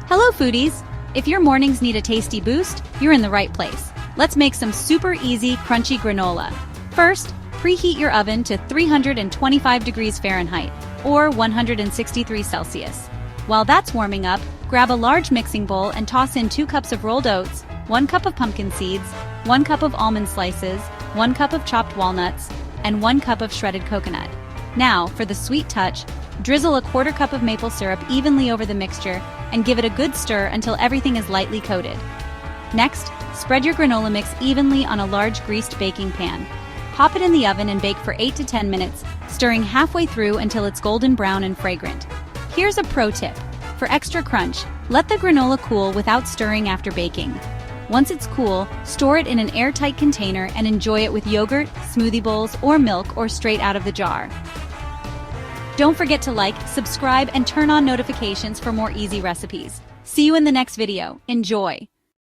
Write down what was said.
Hello foodies! If your mornings need a tasty boost, you're in the right place. Let's make some super easy, crunchy granola. First, preheat your oven to 325 degrees Fahrenheit, or 163 Celsius. While that's warming up, grab a large mixing bowl and toss in 2 cups of rolled oats, 1 cup of pumpkin seeds, 1 cup of almond slices, 1 cup of chopped walnuts, and 1 cup of shredded coconut. Now, for the sweet touch, drizzle a 1/4 cup of maple syrup evenly over the mixture and give it a good stir until everything is lightly coated. Next, spread your granola mix evenly on a large greased baking pan. Pop it in the oven and bake for 8 to 10 minutes, stirring halfway through until it's golden brown and fragrant. Here's a pro tip. For extra crunch, let the granola cool without stirring after baking. Once it's cool, store it in an airtight container and enjoy it with yogurt, smoothie bowls, or milk, or straight out of the jar. Don't forget to like, subscribe, and turn on notifications for more easy recipes. See you in the next video. Enjoy!